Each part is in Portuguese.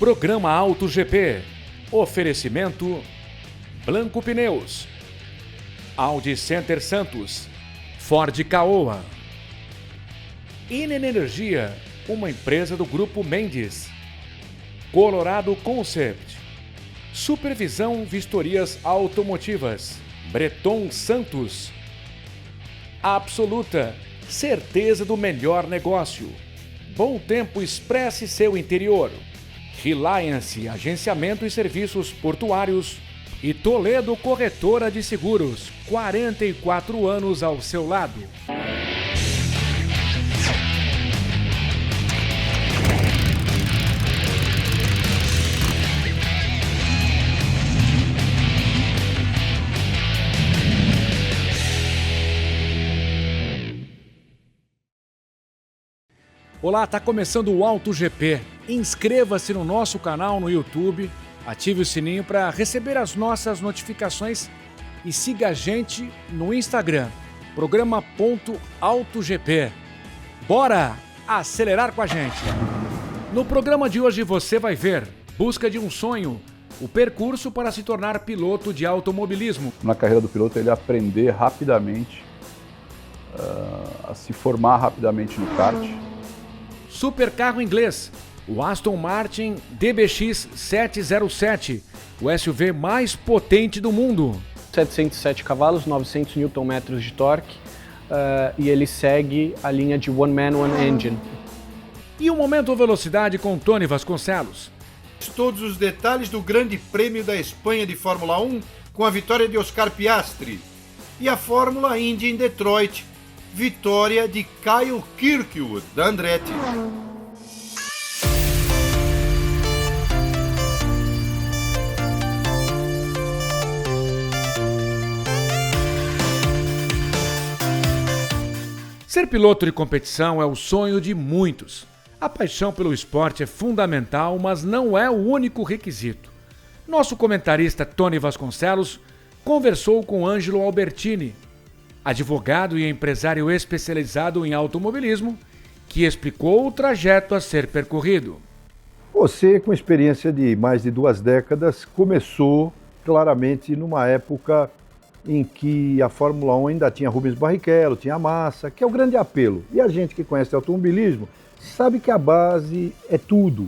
Programa Auto GP. Oferecimento Blanco Pneus, Audi Center Santos, Ford Caoa, Inen Energia, uma empresa do Grupo Mendes, Colorado Concept, Supervisão Vistorias Automotivas, Breton Santos, Absoluta, certeza do melhor negócio, Bom Tempo expresse seu interior, Reliance, agenciamento e serviços portuários, e Toledo Corretora de Seguros, 44 anos ao seu lado. Olá, está começando o Auto GP. Inscreva-se no nosso canal no YouTube, ative o sininho para receber as nossas notificações e siga a gente no Instagram, programa.autogp. Bora acelerar com a gente! No programa de hoje você vai ver Busca de um Sonho, o percurso para se tornar piloto de automobilismo. Na carreira do piloto, ele aprender rapidamente, a se formar rapidamente no kart. Supercarro inglês, o Aston Martin DBX 707, o SUV mais potente do mundo. 707 cavalos, 900 Nm de torque, e ele segue a linha de One Man, One Engine. E o Momento Velocidade com Tony Vasconcelos. Todos os detalhes do Grande Prêmio da Espanha de Fórmula 1 com a vitória de Oscar Piastri. E a Fórmula Indy em Detroit, vitória de Kyle Kirkwood, da Andretti. Ser piloto de competição é o sonho de muitos. A paixão pelo esporte é fundamental, mas não é o único requisito. Nosso comentarista Tony Vasconcelos conversou com Ângelo Albertini, advogado e empresário especializado em automobilismo, que explicou o trajeto a ser percorrido. Você, com experiência de mais de 2 décadas, começou claramente numa época em que a Fórmula 1 ainda tinha Rubens Barrichello, tinha a Massa, que é o grande apelo. E a gente que conhece automobilismo sabe que a base é tudo.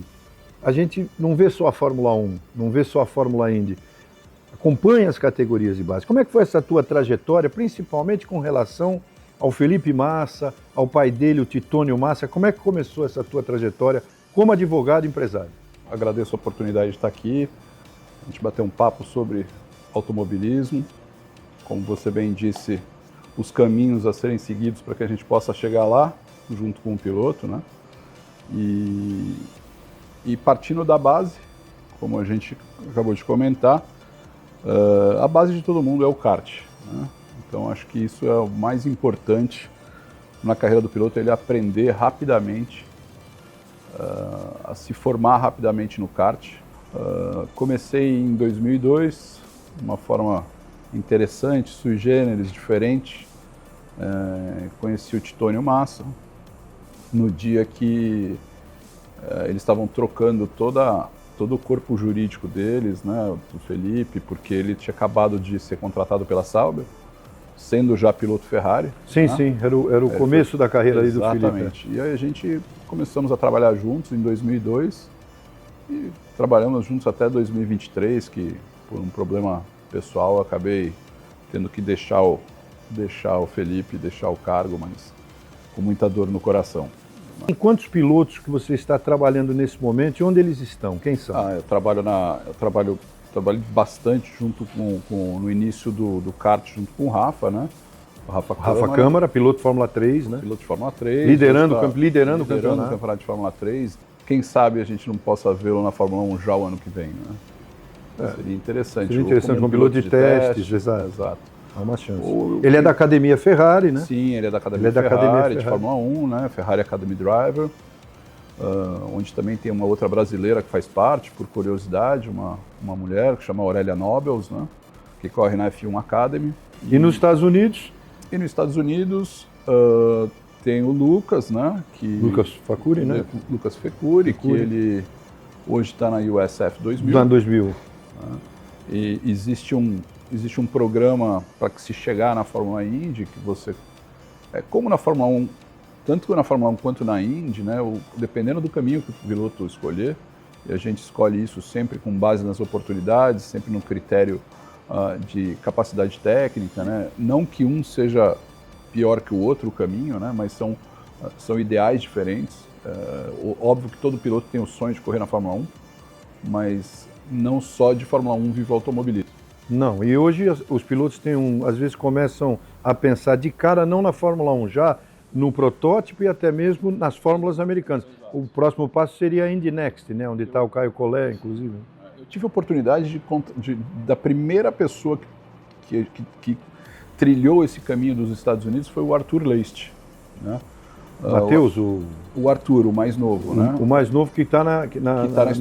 A gente não vê só a Fórmula 1, não vê só a Fórmula Indy. Acompanha as categorias de base. Como é que foi essa tua trajetória, principalmente com relação ao Felipe Massa, ao pai dele, o Titônio Massa? Como é que começou essa tua trajetória como advogado e empresário? Agradeço a oportunidade de estar aqui, a gente bater um papo sobre automobilismo. Como você bem disse, os caminhos a serem seguidos para que a gente possa chegar lá, junto com o piloto, né? E partindo da base, como a gente acabou de comentar, a base de todo mundo é o kart, né? Então acho que isso é o mais importante na carreira do piloto, ele aprender rapidamente, a se formar rapidamente no kart. Comecei em 2002, de uma forma interessante, sui generis, diferente. Conheci o Titônio Massa no dia que eles estavam trocando todo o corpo jurídico deles, né, do Felipe, porque ele tinha acabado de ser contratado pela Sauber, sendo já piloto Ferrari. Sim, né? Sim, era o começo da carreira ali do Felipe. Exatamente. E aí a gente começamos a trabalhar juntos em 2002 e trabalhamos juntos até 2023, que por um problema pessoal eu acabei tendo que deixar o Felipe, deixar o cargo, mas com muita dor no coração. Em quantos pilotos que você está trabalhando nesse momento e onde eles estão? Quem são? Eu trabalho bastante junto no início do kart junto com o Rafa, né? O Rafa Câmara, piloto de Fórmula 3, né? Piloto de Fórmula 3. Liderando o campeonato de Fórmula 3. Quem sabe a gente não possa vê-lo na Fórmula 1 já o ano que vem, né? Seria interessante. Seria interessante como piloto de testes, exato. Há uma chance. Ele é da Academia Ferrari, né? Sim, ele é da Academia Ferrari, de Fórmula 1, né? Ferrari Academy Driver, onde também tem uma outra brasileira que faz parte, por curiosidade, uma mulher que chama Aurélia Nobels, né? Que corre na F1 Academy. E nos Estados Unidos? E nos Estados Unidos tem o Lucas, né? Lucas Facuri, né? Lucas Fecuri, que ele hoje está na USF 2000. Do ano 2000. E existe um programa para que se chegar na Fórmula Indy, que você... como na Fórmula 1, tanto na Fórmula 1 quanto na Indy, né, dependendo do caminho que o piloto escolher, e a gente escolhe isso sempre com base nas oportunidades, sempre no critério de capacidade técnica, né? Não que um seja pior que o outro o caminho, né? Mas são ideais diferentes. Óbvio que todo piloto tem o sonho de correr na Fórmula 1, mas não só de Fórmula 1 vive o automobilismo. Não, e hoje os pilotos às vezes começam a pensar de cara não na Fórmula 1, já no protótipo e até mesmo nas fórmulas americanas. O próximo passo seria a Indy Next, né? Onde está o Caio Collet, inclusive. Eu tive a oportunidade da primeira pessoa que trilhou esse caminho dos Estados Unidos foi o Arthur Leist, né? Matheus, o Arthur, o mais novo, né? O mais novo que está na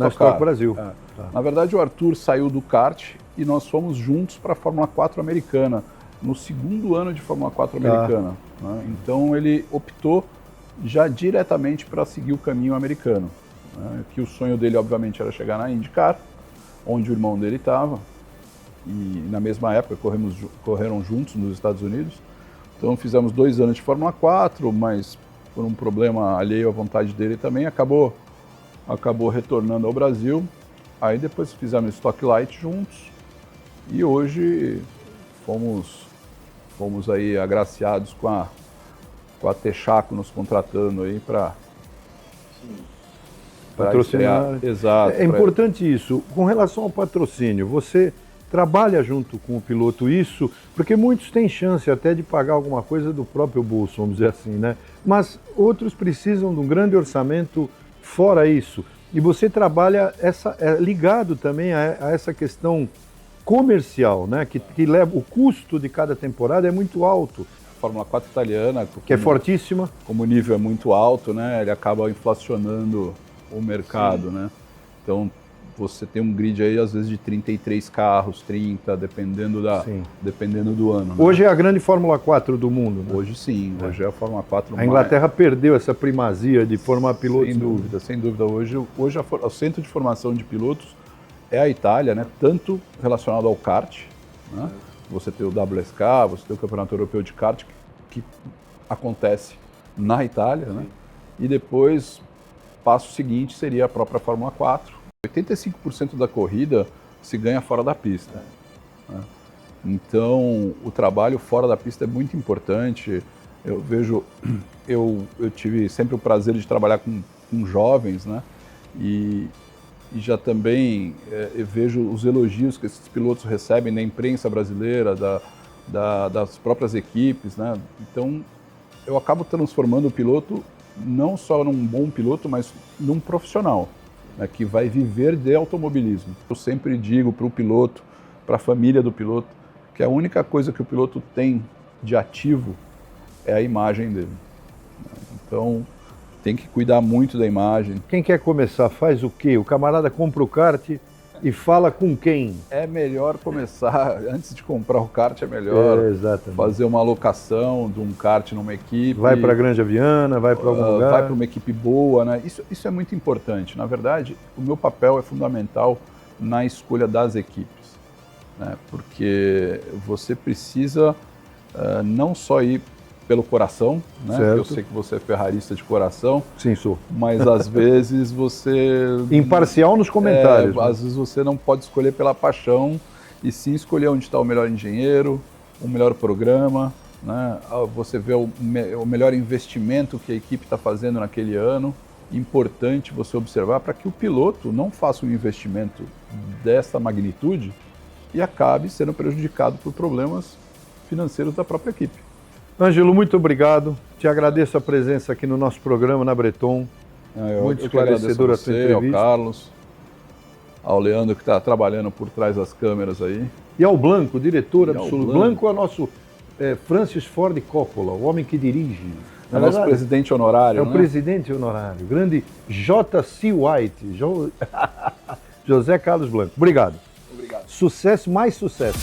Stock Brasil. Tá. Na verdade, o Arthur saiu do kart e nós fomos juntos para a Fórmula 4 americana, no segundo ano de Fórmula 4 americana. Né? Então ele optou já diretamente para seguir o caminho americano. Né? Que o sonho dele, obviamente, era chegar na IndyCar, onde o irmão dele estava, e na mesma época correram juntos nos Estados Unidos. Então fizemos 2 anos de Fórmula 4, mas por um problema alheio à vontade dele também, acabou retornando ao Brasil. Aí depois fizemos Stock Light juntos e hoje fomos aí agraciados com a Texaco nos contratando aí para patrocinar. Exato. É importante isso. Com relação ao patrocínio, você trabalha junto com o piloto isso, porque muitos têm chance até de pagar alguma coisa do próprio bolso, vamos dizer assim, né? Mas outros precisam de um grande orçamento fora isso. E você trabalha ligado também a essa questão comercial, né? Que leva o custo de cada temporada é muito alto. A Fórmula 4 italiana, que é fortíssima. Como o nível é muito alto, né? Ele acaba inflacionando o mercado, né? Então você tem um grid aí às vezes de 33 carros, 30, dependendo do ano. Né? Hoje é a grande Fórmula 4 do mundo. Né? Hoje sim, hoje é a Fórmula 4. A Inglaterra perdeu essa primazia de formar pilotos. Sem dúvida. Hoje o centro de formação de pilotos é a Itália, né? Tanto relacionado ao kart, né? Você tem o WSK, você tem o Campeonato Europeu de Kart, que acontece na Itália, né? E depois, passo seguinte seria a própria Fórmula 4. 85% da corrida se ganha fora da pista. Né? Então, o trabalho fora da pista é muito importante. Eu tive sempre o prazer de trabalhar com jovens, né? E já também eu vejo os elogios que esses pilotos recebem da imprensa brasileira, das próprias equipes, né? Então, eu acabo transformando o piloto não só num bom piloto, mas num profissional, né, que vai viver de automobilismo. Eu sempre digo para o piloto, para a família do piloto, que a única coisa que o piloto tem de ativo é a imagem dele. Então, tem que cuidar muito da imagem. Quem quer começar faz o quê? O camarada compra o kart e fala com quem? É melhor começar, antes de comprar o kart, é melhor fazer uma alocação de um kart numa equipe. Vai para a Granja Viana, vai para algum lugar. Vai para uma equipe boa, né? Isso é muito importante. Na verdade, o meu papel é fundamental na escolha das equipes, né? Porque você precisa não só ir pelo coração, né? Eu sei que você é ferrarista de coração. Sim, sou. Mas às vezes você... Imparcial nos comentários. Às vezes você não pode escolher pela paixão, e sim escolher onde está o melhor engenheiro, o melhor programa, né? Você vê o melhor investimento que a equipe está fazendo naquele ano. Importante você observar para que o piloto não faça um investimento dessa magnitude e acabe sendo prejudicado por problemas financeiros da própria equipe. Ângelo, muito obrigado. Te agradeço a presença aqui no nosso programa na Breton. Muito esclarecedora a sua entrevista. Ao Carlos, ao Leandro, que está trabalhando por trás das câmeras aí. E ao Blanco, diretor absoluto. Blanco é o nosso Francis Ford Coppola, o homem que dirige. É o nosso presidente honorário, É o presidente honorário. Grande J.C. White. José Carlos Blanco. Obrigado. Obrigado. Sucesso, mais sucesso.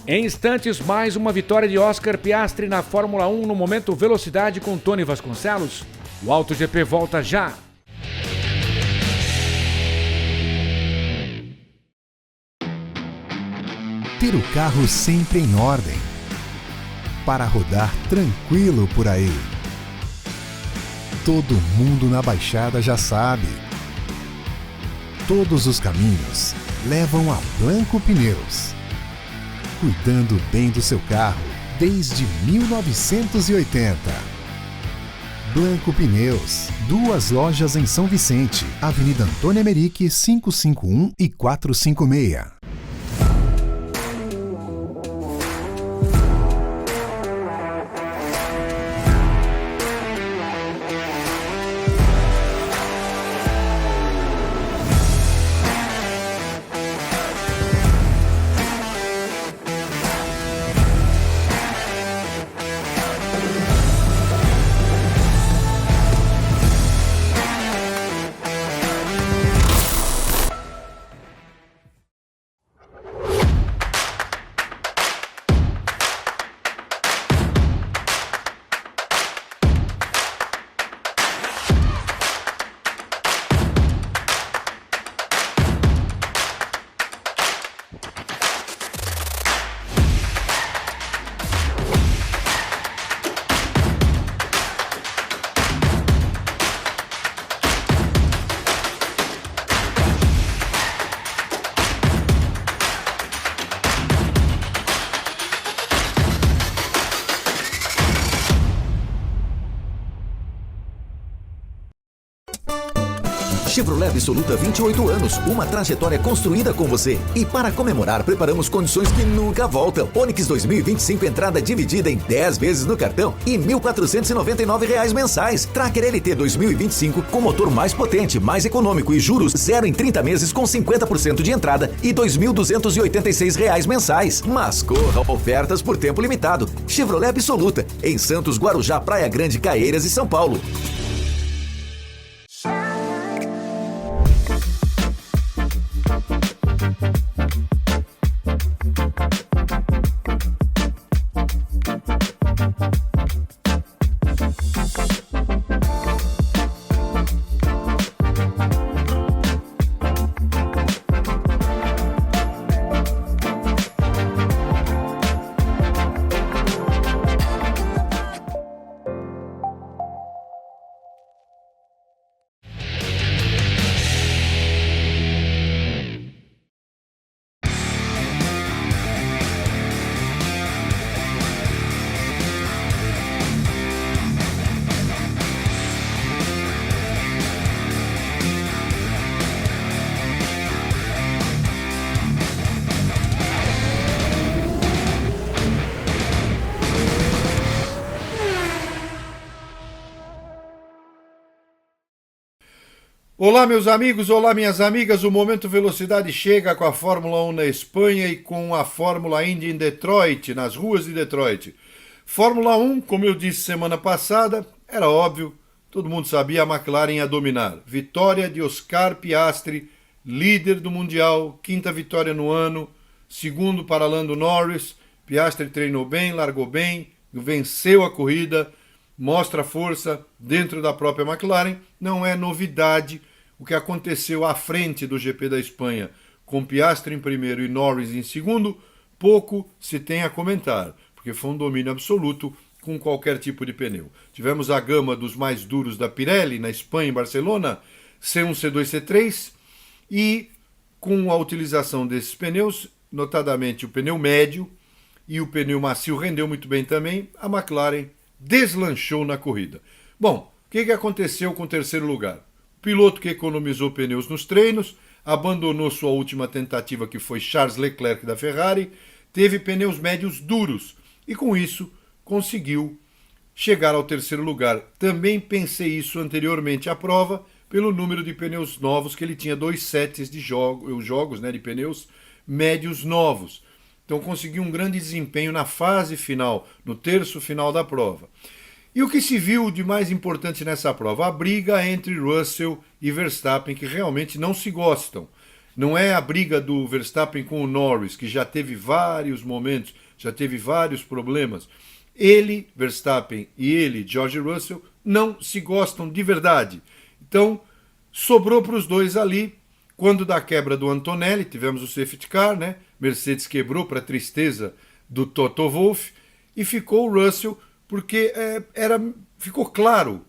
Em instantes, mais uma vitória de Oscar Piastri na Fórmula 1 no Momento Velocidade com Tony Vasconcelos. O AutoGP volta já! Ter o carro sempre em ordem, para rodar tranquilo por aí. Todo mundo na Baixada já sabe. Todos os caminhos levam a Blanco Pneus. Cuidando bem do seu carro desde 1980. Blanco Pneus, 2 lojas em São Vicente, Avenida Antônio Emerick, 551 e 456. Chevrolet Absoluta 28 anos, uma trajetória construída com você. E para comemorar, preparamos condições que nunca voltam. Onix 2025 entrada dividida em 10 vezes no cartão e R$ 1.499 mensais. Tracker LT 2025 com motor mais potente, mais econômico e juros 0 em 30 meses com 50% de entrada e R$ 2.286 mensais. Mas corra, ofertas por tempo limitado. Chevrolet Absoluta, em Santos, Guarujá, Praia Grande, Caeiras e São Paulo. Olá, meus amigos, olá, minhas amigas. O Momento Velocidade chega com a Fórmula 1 na Espanha e com a Fórmula Indy em Detroit, nas ruas de Detroit. Fórmula 1, como eu disse semana passada, era óbvio, todo mundo sabia, a McLaren ia dominar. Vitória de Oscar Piastri, líder do Mundial, 5ª vitória no ano, segundo para Lando Norris. Piastri treinou bem, largou bem, venceu a corrida, mostra força dentro da própria McLaren. Não é novidade o que aconteceu à frente do GP da Espanha, com Piastri em primeiro e Norris em segundo, pouco se tem a comentar, porque foi um domínio absoluto com qualquer tipo de pneu. Tivemos a gama dos mais duros da Pirelli, na Espanha, em Barcelona, C1, C2, C3, e com a utilização desses pneus, notadamente o pneu médio e o pneu macio rendeu muito bem também, a McLaren deslanchou na corrida. Bom, o que aconteceu com o terceiro lugar? O piloto que economizou pneus nos treinos, abandonou sua última tentativa, que foi Charles Leclerc da Ferrari, teve pneus médios duros e com isso conseguiu chegar ao terceiro lugar. Também pensei isso anteriormente à prova, pelo número de pneus novos que ele tinha, 2 sets de jogos, de pneus médios novos. Então conseguiu um grande desempenho na fase final, no terço final da prova. E o que se viu de mais importante nessa prova? A briga entre Russell e Verstappen, que realmente não se gostam. Não é a briga do Verstappen com o Norris, que já teve vários momentos, já teve vários problemas. Ele, Verstappen, e ele, George Russell, não se gostam de verdade. Então, sobrou para os dois ali. Quando da quebra do Antonelli, tivemos o safety car, né? Mercedes quebrou para a tristeza do Toto Wolff e ficou o Russell, porque ficou claro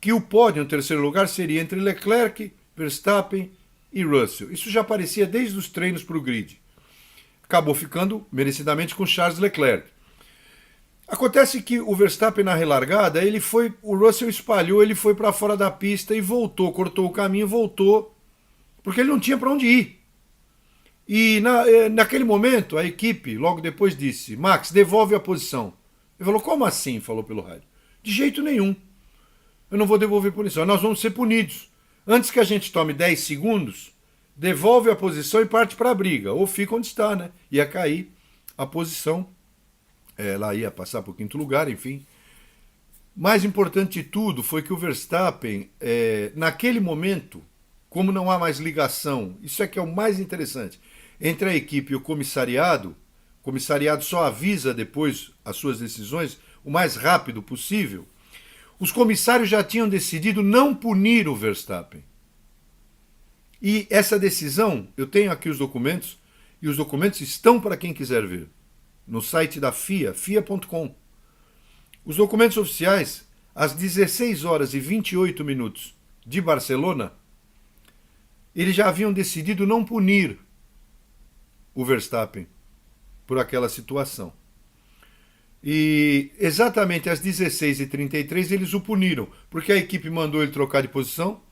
que o pódio no terceiro lugar seria entre Leclerc, Verstappen e Russell. Isso já aparecia desde os treinos para o grid. Acabou ficando merecidamente com Charles Leclerc. Acontece que o Verstappen na relargada, o Russell espalhou, ele foi para fora da pista e voltou, cortou o caminho, voltou, porque ele não tinha para onde ir. E naquele momento, a equipe, logo depois, disse: Max, devolve a posição. Ele falou: como assim? Falou pelo rádio. De jeito nenhum. Eu não vou devolver a posição, nós vamos ser punidos. Antes que a gente tome 10 segundos, devolve a posição e parte para a briga. Ou fica onde está, né? Ia cair a posição, ela ia passar para o quinto lugar, enfim. Mais importante de tudo foi que o Verstappen, naquele momento, como não há mais ligação, isso é que é o mais interessante, entre a equipe e o comissariado só avisa depois as suas decisões o mais rápido possível. Os comissários já tinham decidido não punir o Verstappen. E essa decisão, eu tenho aqui os documentos, e os documentos estão para quem quiser ver, no site da FIA, fia.com. Os documentos oficiais, às 16 horas e 28 minutos de Barcelona, eles já haviam decidido não punir o Verstappen por aquela situação. E exatamente às 16h33 eles o puniram, porque a equipe mandou ele trocar de posição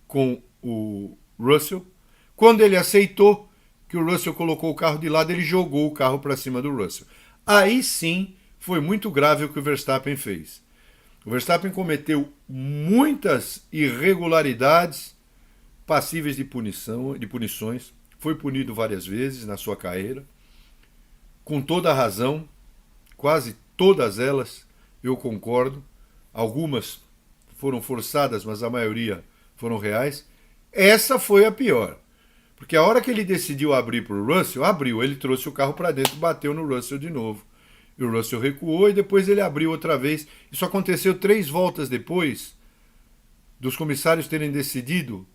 com o Russell. Quando ele aceitou que o Russell colocou o carro de lado, ele jogou o carro para cima do Russell. Aí sim foi muito grave o que o Verstappen fez. O Verstappen cometeu muitas irregularidades passíveis de punições. Foi punido várias vezes na sua carreira, com toda a razão. Quase todas elas eu concordo. Algumas foram forçadas, mas a maioria foram reais. Essa foi a pior. Porque a hora que ele decidiu abrir para o Russell, abriu, ele trouxe o carro para dentro, bateu no Russell de novo. E o Russell recuou e depois ele abriu outra vez. Isso aconteceu 3 voltas depois dos comissários terem decidido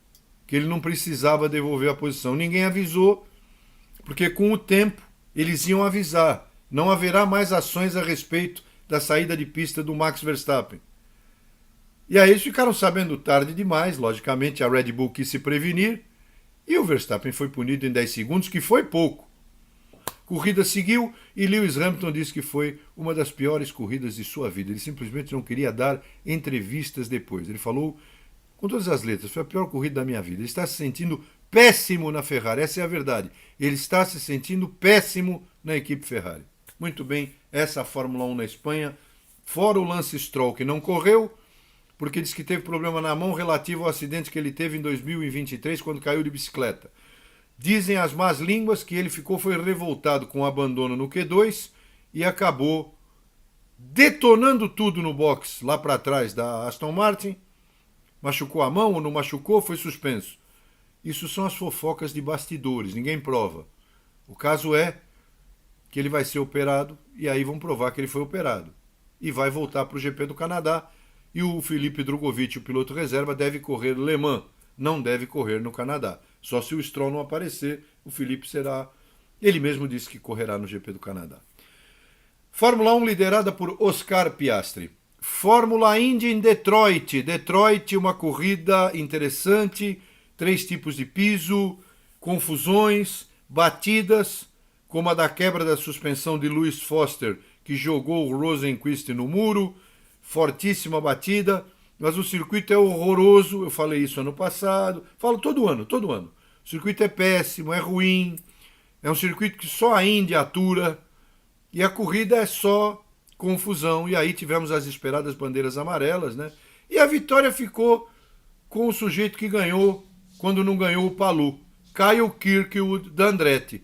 que ele não precisava devolver a posição. Ninguém avisou, porque com o tempo eles iam avisar. Não haverá mais ações a respeito da saída de pista do Max Verstappen. E aí eles ficaram sabendo tarde demais, logicamente a Red Bull quis se prevenir, e o Verstappen foi punido em 10 segundos, que foi pouco. Corrida seguiu e Lewis Hamilton disse que foi uma das piores corridas de sua vida. Ele simplesmente não queria dar entrevistas depois. Ele falou com todas as letras: foi a pior corrida da minha vida. Ele está se sentindo péssimo na Ferrari, essa é a verdade. Ele está se sentindo péssimo na equipe Ferrari. Muito bem, essa é a Fórmula 1 na Espanha, fora o Lance Stroll, que não correu, porque disse que teve problema na mão relativo ao acidente que ele teve em 2023, quando caiu de bicicleta. Dizem as más línguas que ele foi revoltado com o abandono no Q2 e acabou detonando tudo no box lá para trás da Aston Martin. Machucou a mão ou não machucou, foi suspenso. Isso são as fofocas de bastidores, ninguém prova. O caso é que ele vai ser operado e aí vão provar que ele foi operado. E vai voltar para o GP do Canadá. E o Felipe Drogovic, o piloto reserva, deve correr Le Mans, não deve correr no Canadá. Só se o Stroll não aparecer, o Felipe será... Ele mesmo disse que correrá no GP do Canadá. Fórmula 1 liderada por Oscar Piastri. Fórmula Indy em Detroit. Detroit, uma corrida interessante, 3 tipos de piso, confusões, batidas, como a da quebra da suspensão de Lewis Foster, que jogou o Rosenqvist no muro, fortíssima batida, mas o circuito é horroroso, eu falei isso ano passado, falo todo ano. O circuito é péssimo, é ruim, é um circuito que só a Indy atura, e a corrida é só confusão, e aí tivemos as esperadas bandeiras amarelas, né? E a vitória ficou com o sujeito que ganhou quando não ganhou o Palou, Kyle Kirkwood da Andretti.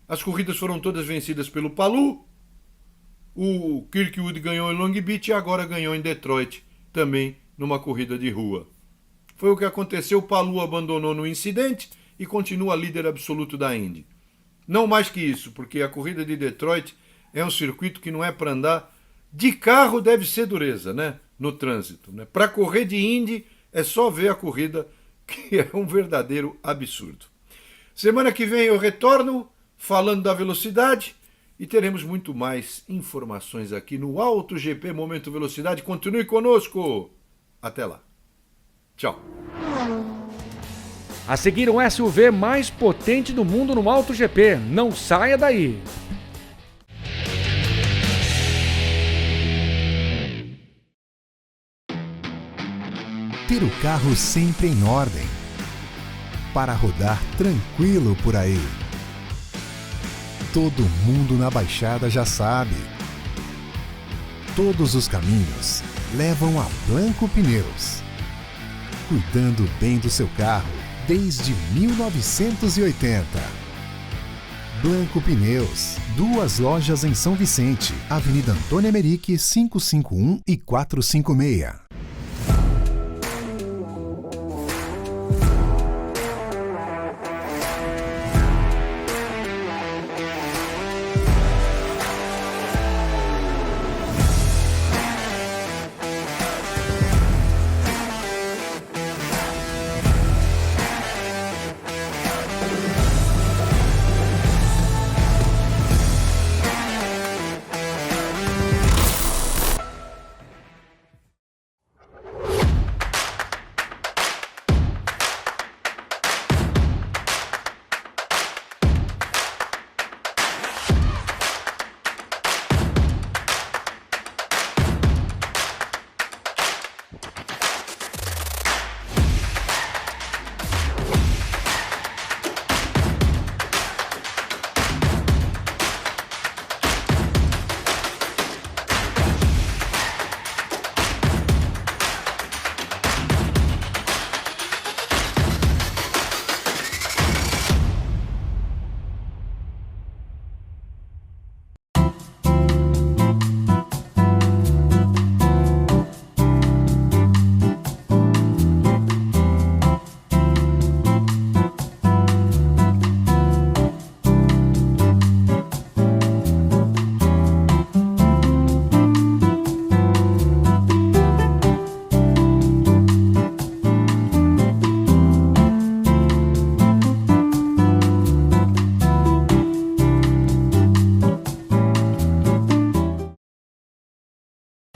As corridas foram todas vencidas pelo Palou, o Kirkwood ganhou em Long Beach e agora ganhou em Detroit, também numa corrida de rua. Foi o que aconteceu, o Palou abandonou no incidente e continua líder absoluto da Indy. Não mais que isso, porque a corrida de Detroit é um circuito que não é para andar. De carro deve ser dureza, né? No trânsito. Né? Para correr de Indy é só ver a corrida, que é um verdadeiro absurdo. Semana que vem eu retorno falando da velocidade e teremos muito mais informações aqui no Auto GP Momento Velocidade. Continue conosco. Até lá. Tchau. A seguir, um SUV mais potente do mundo no MotoGP. Não saia daí! Ter o carro sempre em ordem, para rodar tranquilo por aí. Todo mundo na Baixada já sabe. Todos os caminhos levam a Blanco Pneus. Cuidando bem do seu carro desde 1980. Blanco Pneus, 2 lojas em São Vicente, Avenida Antônio Emerick, 551 e 456.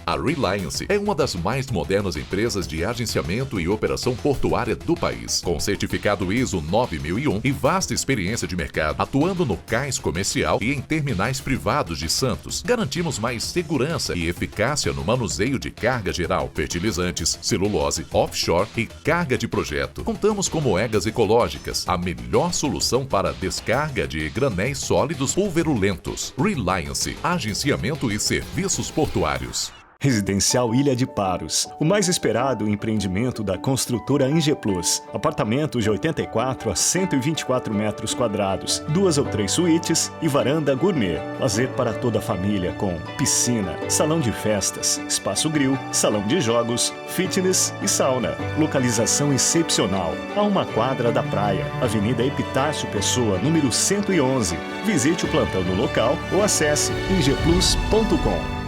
A Reliance é uma das mais modernas empresas de agenciamento e operação portuária do país, com certificado ISO 9001 e vasta experiência de mercado, atuando no cais comercial e em terminais privados de Santos. Garantimos mais segurança e eficácia no manuseio de carga geral, fertilizantes, celulose, offshore e carga de projeto. Contamos com moedas ecológicas, a melhor solução para descarga de granéis sólidos pulverulentos. Reliance, agenciamento e serviços portuários. Residencial Ilha de Paros, o mais esperado empreendimento da construtora Ingeplus. Apartamentos de 84 a 124 metros quadrados, 2 ou 3 suítes e varanda gourmet. Lazer para toda a família com piscina, salão de festas, espaço grill, salão de jogos, fitness e sauna. Localização excepcional, a 1 quadra da praia, Avenida Epitácio Pessoa, número 111. Visite o plantão no local ou acesse ingeplus.com.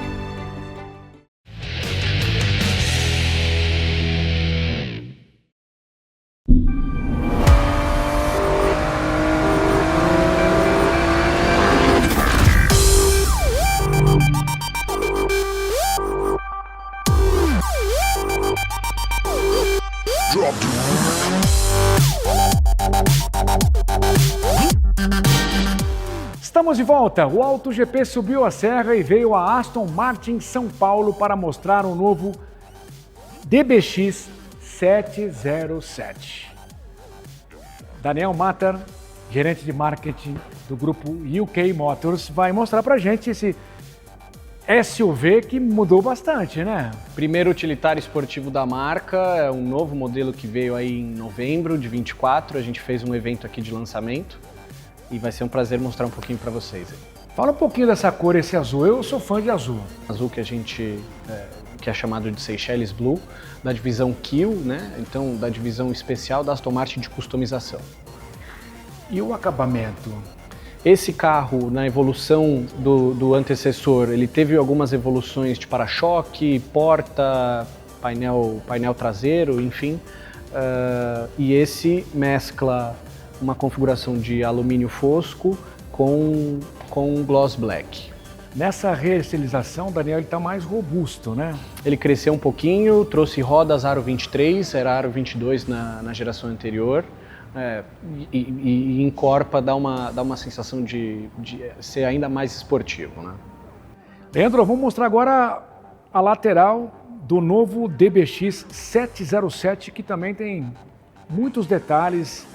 Estamos de volta. O Auto GP subiu a serra e veio a Aston Martin São Paulo para mostrar o novo DBX 707. Daniel Matter, gerente de marketing do grupo UK Motors, vai mostrar pra gente esse SUV que mudou bastante, né? Primeiro utilitário esportivo da marca, é um novo modelo que veio aí em novembro de 24. A gente fez um evento aqui de lançamento e vai ser um prazer mostrar um pouquinho para vocês. Fala um pouquinho dessa cor, esse azul. Eu sou fã de azul. Azul que a gente que é chamado de Seychelles Blue, da divisão Kiel, né? Então da divisão especial da Aston Martin de customização. E o acabamento? Esse carro, na evolução do antecessor, ele teve algumas evoluções de para-choque, porta, painel traseiro, enfim. E esse mescla uma configuração de alumínio fosco com gloss black. Nessa reestilização, Daniel, ele está mais robusto, né? Ele cresceu um pouquinho, trouxe rodas Aro 23, era Aro 22 na geração anterior. E encorpa, dá uma sensação de ser ainda mais esportivo, né? Leandro, vamos mostrar agora a lateral do novo DBX 707, que também tem muitos detalhes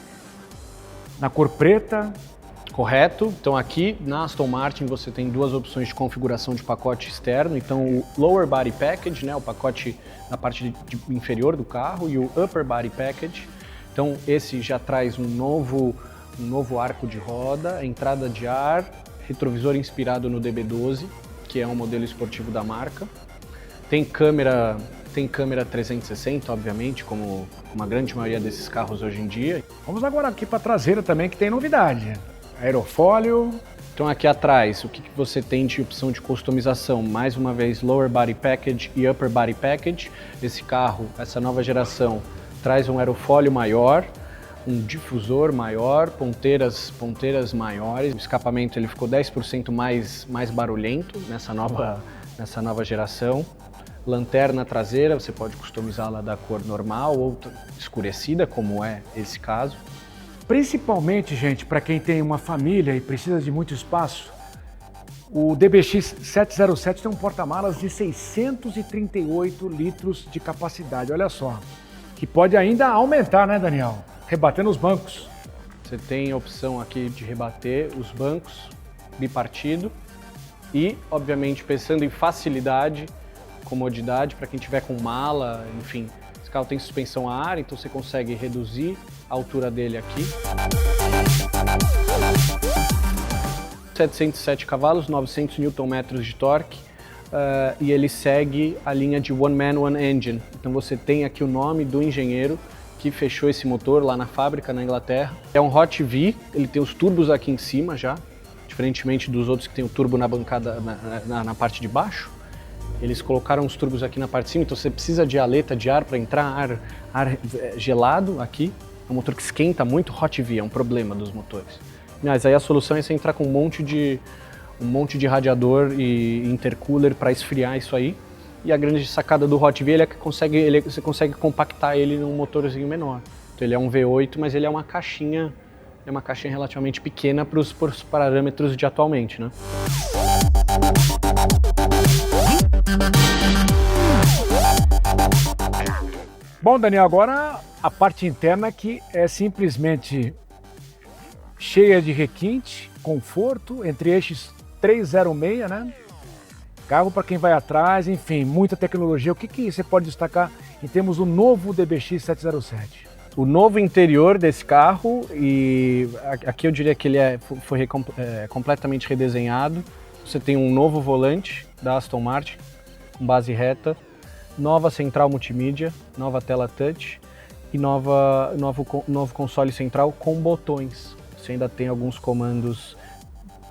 na cor preta. Correto. Então aqui na Aston Martin você tem duas opções de configuração de pacote externo. Então o Lower Body Package, né, o pacote na parte inferior do carro, e o Upper Body Package. Então esse já traz um novo arco de roda, entrada de ar, retrovisor inspirado no DB12, que é um modelo esportivo da marca. Tem câmera 360, obviamente, como uma grande maioria desses carros hoje em dia. Vamos agora aqui para a traseira também, que tem novidade. Aerofólio. Então aqui atrás, o que você tem de opção de customização? Mais uma vez, Lower Body Package e Upper Body Package. Esse carro, essa nova geração, traz um aerofólio maior, um difusor maior, ponteiras maiores. O escapamento ele ficou 10% mais barulhento nessa nova geração. Lanterna traseira, você pode customizá-la da cor normal ou escurecida, como é esse caso. Principalmente, gente, para quem tem uma família e precisa de muito espaço, o DBX 707 tem um porta-malas de 638 litros de capacidade, olha só. Que pode ainda aumentar, né, Daniel? Rebatendo os bancos. Você tem a opção aqui de rebater os bancos bipartido e, obviamente, pensando em facilidade, comodidade, para quem tiver com mala, enfim. Esse carro tem suspensão a ar, então você consegue reduzir a altura dele aqui. 707 cavalos, 900 Nm de torque, e ele segue a linha de One Man, One Engine. Então você tem aqui o nome do engenheiro que fechou esse motor lá na fábrica, na Inglaterra. É um Hot V, ele tem os turbos aqui em cima já, diferentemente dos outros que tem o turbo na bancada, na parte de baixo. Eles colocaram os turbos aqui na parte de cima, então você precisa de aleta de ar para entrar ar gelado aqui. É um motor que esquenta muito, Hot V, é um problema dos motores. Mas aí a solução é você entrar com um monte de radiador e intercooler para esfriar isso aí. E a grande sacada do Hot V é que você consegue compactar ele num motorzinho menor. Então ele é um V8, mas ele é uma caixinha relativamente pequena para os parâmetros de atualmente, né? Bom, Daniel, agora a parte interna que é simplesmente cheia de requinte, conforto, entre eixos 306, né? Carro para quem vai atrás, enfim, muita tecnologia. O que você pode destacar em termos do novo DBX 707? O novo interior desse carro, e aqui eu diria que ele foi completamente redesenhado. Você tem um novo volante da Aston Martin, com base reta, nova central multimídia, nova tela touch e novo console central com botões. Você ainda tem alguns comandos,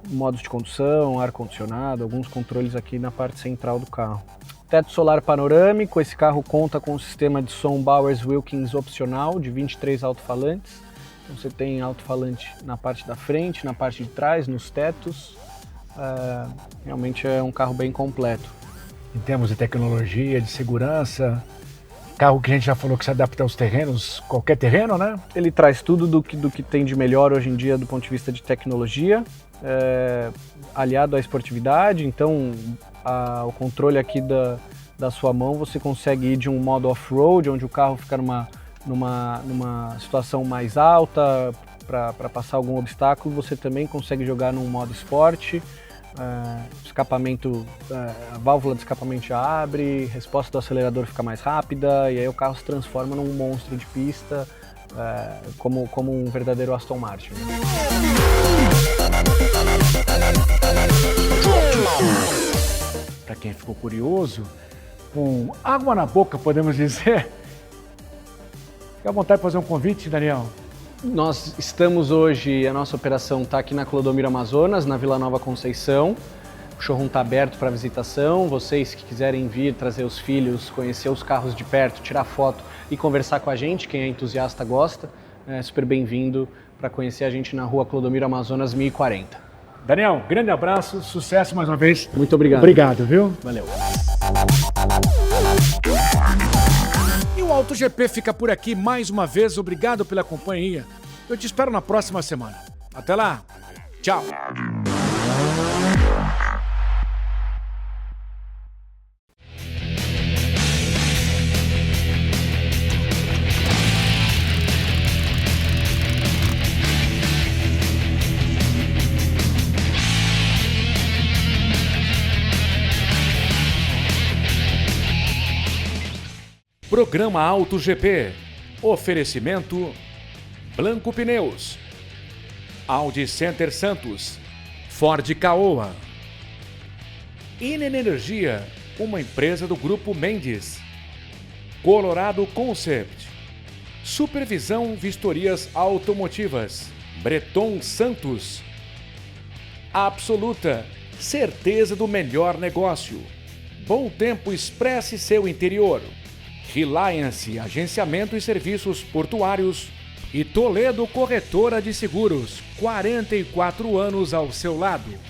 modos de condução, ar-condicionado, alguns controles aqui na parte central do carro. Teto solar panorâmico, esse carro conta com um sistema de som Bowers Wilkins opcional de 23 alto-falantes. Então você tem alto-falante na parte da frente, na parte de trás, nos tetos. Realmente é um carro bem completo. Em termos de tecnologia, de segurança, carro que a gente já falou que se adapta aos terrenos, qualquer terreno, né? Ele traz tudo do que tem de melhor hoje em dia do ponto de vista de tecnologia, aliado à esportividade. Então o controle aqui da sua mão, você consegue ir de um modo off-road, onde o carro fica numa situação mais alta para passar algum obstáculo. Você também consegue jogar num modo esporte. Escapamento, a válvula de escapamento já abre, resposta do acelerador fica mais rápida e aí o carro se transforma num monstro de pista, como um verdadeiro Aston Martin. Para quem ficou curioso, com água na boca, podemos dizer, fica à vontade de fazer um convite, Daniel. Nós estamos hoje, a nossa operação está aqui na Clodomiro Amazonas, na Vila Nova Conceição. O showroom está aberto para visitação. Vocês que quiserem vir, trazer os filhos, conhecer os carros de perto, tirar foto e conversar com a gente, quem é entusiasta gosta, é super bem-vindo para conhecer a gente na rua Clodomiro Amazonas 1040. Daniel, grande abraço, sucesso mais uma vez. Muito obrigado. Obrigado, viu? Valeu. E o Auto GP fica por aqui mais uma vez. Obrigado pela companhia. Eu te espero na próxima semana. Até lá. Tchau. Programa Auto GP. Oferecimento Blanco Pneus, Audi Center Santos, Ford Caoa, Inen Energia, uma empresa do Grupo Mendes, Colorado Concept, Supervisão Vistorias Automotivas, Breton Santos, Absoluta, certeza do melhor negócio, Bom Tempo Expresse seu interior, Reliance, agenciamento e serviços portuários, e Toledo Corretora de Seguros, 44 anos ao seu lado.